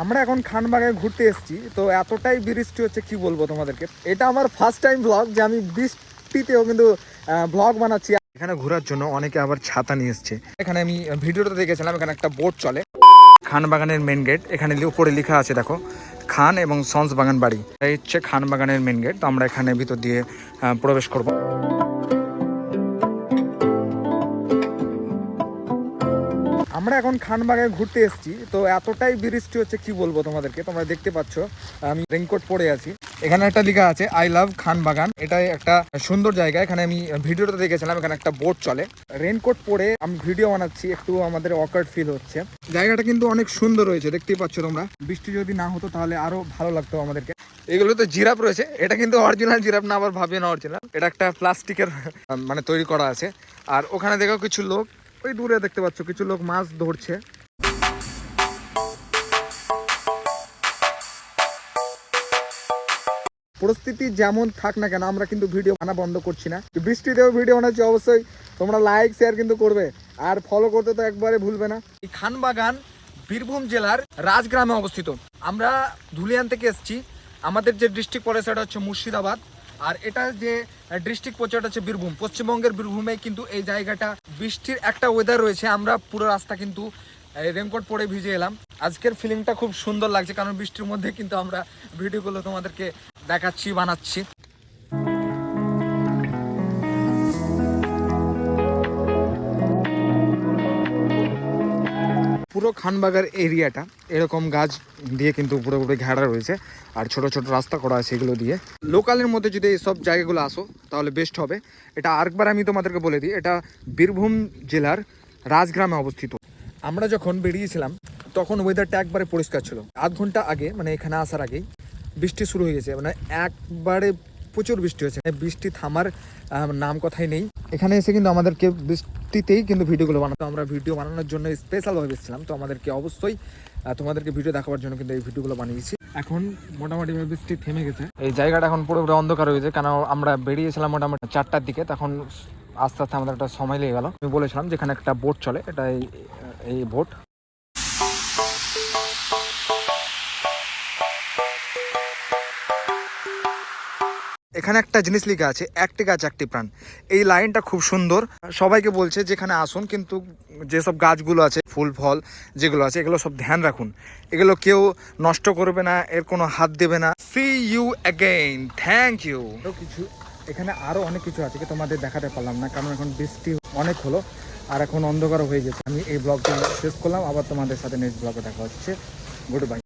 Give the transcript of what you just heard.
আমরা এখন খানবাগে ঘুরতে এসেছি, তো এতটাই বৃষ্টি হচ্ছে কি বলবো তোমাদেরকে। এটা আমার ফার্স্ট টাইম ব্লগ যে আমি বৃষ্টিতেও কিন্তু ব্লগ বানাচ্ছি। এখানে ঘোরার জন্য অনেকে আবার ছাতা নিয়ে এসছে। এখানে আমি ভিডিওটা দেখেছিলাম, এখানে একটা বোট চলে। খানবাগানের মেন গেট, এখানে উপরে লেখা আছে দেখো, খান এবং সন্স বাগান বাড়ি। এই হচ্ছে খানবাগানের মেন গেট। তো আমরা এখানে ভিতর দিয়ে প্রবেশ করব। আমরা এখন খানবাগে ঘুরতে এসেছি, তো এতটাই বৃষ্টি হচ্ছে কি বলবো তোমাদেরকে। তোমরা দেখতে পাচ্ছ আমি রেইনকোট পরে আছি। এখানে একটা লেখা আছে আই লাভ খানবাগান। এটাই একটা সুন্দর জায়গা। এখানে আমি ভিডিওটা দেখেছিলাম, এখানে একটা বোট চলে। রেইনকোট পরে আমি ভিডিও বানাচ্ছি, একটু আমাদের অকওয়ার্ড ফিল হচ্ছে। জায়গাটা কিন্তু অনেক সুন্দর রয়েছে, দেখতেই পাচ্ছ তোমরা। বৃষ্টি যদি না হতো তাহলে আরো ভালো লাগতো আমাদেরকে। এগুলো তো জিরাফ রয়েছে, এটা কিন্তু অরিজিনাল জিরাফ না, আবার ভাবিয়ে না অরিজিনাল। এটা একটা প্লাস্টিকের মানে তৈরি করা আছে। আর ওখানে দেখো কিছু লোক, ওই দূরে দেখতে পাচ্ছ কিছু লোক মাছ ধরছে। পরিস্থিতি যেমন থাক না কেন আমরা কিন্তু ভিডিও বানা বন্ধ করছি না। বৃষ্টিতেও ভিডিও বানাচ্ছি, অবশ্যই তোমরা লাইক শেয়ার কিন্তু করবে আর ফলো করতে তো একবারে ভুলবে না। এই খানবাগান বীরভূম জেলার রাজগ্রামে অবস্থিত। আমরা ধুলিয়ান থেকে এসেছি। আমাদের যে ডিস্ট্রিক্ট পড়ে সেটা হচ্ছে মুর্শিদাবাদ, আর এটা যে ডিস্ট্রিক্ট পড়ছে এটা হচ্ছে বীরভূম। পশ্চিমবঙ্গের বীরভূমে কিন্তু এই জায়গাটা বৃষ্টির একটা ওয়েদার রয়েছে। আমরা পুরো রাস্তা কিন্তু রেনকোট পরে ভিজে এলাম। আজকের ফিলিংটা খুব সুন্দর লাগছে, কারণ বৃষ্টির মধ্যে কিন্তু আমরা ভিডিওগুলো তোমাদেরকে দেখাচ্ছি, বানাচ্ছি। পুরো খানবাগার এরিয়াটা এরকম গাছ দিয়ে কিন্তু পুরোপুরি ঘেরা রয়েছে, আর ছোট ছোট রাস্তা করা আছে এগুলো দিয়ে। লোকালের মধ্যে যদি এইসব জায়গাগুলো আসো তাহলে বেস্ট হবে। এটা আরেকবার আমি তোমাদেরকে বলে দিই, এটা বীরভূম জেলার রাজগ্রামে অবস্থিত। আমরা যখন বেরিয়েছিলাম তখন ওয়েদারটা একবারে পরিষ্কার ছিল। আধ ঘন্টা আগে মানে এখানে আসার আগেই বৃষ্টি শুরু হয়ে গেছে, মানে একবারে প্রচুর বৃষ্টি হয়েছে। বৃষ্টি থামার নাম কথাই নেই। এখানে এসে কিন্তু আমাদেরকে বৃষ্টিতেই কিন্তু ভিডিওগুলো বানাতো। আমরা ভিডিও বানানোর জন্য স্পেশালভাবে এসেছিলাম, তো আমাদেরকে অবশ্যই তোমাদেরকে ভিডিও দেখাবার জন্য কিন্তু এই ভিডিওগুলো বানিয়েছি। এখন মোটামুটি বৃষ্টি থেমে গেছে। এই জায়গাটা এখন পুরোপুরি অন্ধকার হয়েছে, কারণ আমরা বেরিয়েছিলাম মোটামুটি 4টার দিকে। তখন আস্তে আস্তে আমাদের একটা সময় লেগে গেল। আমি বলেছিলাম যেখানে একটা বোট চলে, এটা এই বোট। এখানে একটা জিনিস লেখা আছে, একটি গাছ একটি প্রাণ। এই লাইনটা খুব সুন্দর। সবাইকে বলছে যেখানে আসুন কিন্তু যেসব গাছগুলো আছে, ফুল ফল যেগুলো আছে, এগুলো সব ধ্যান রাখুন। এগুলো কেউ নষ্ট করবে না, এর কোনো হাত দেবে না। See you again, thank you. কিছু এখানে আরো অনেক কিছু আছে, তোমাদের দেখাতে পারলাম না কারণ এখন বৃষ্টি অনেক হলো আর এখন অন্ধকার হয়ে গেছে। আমি এই ব্লগটা শেষ করলাম, আবার তোমাদের সাথে নেক্সট ব্লগে দেখা হচ্ছে। Good bye.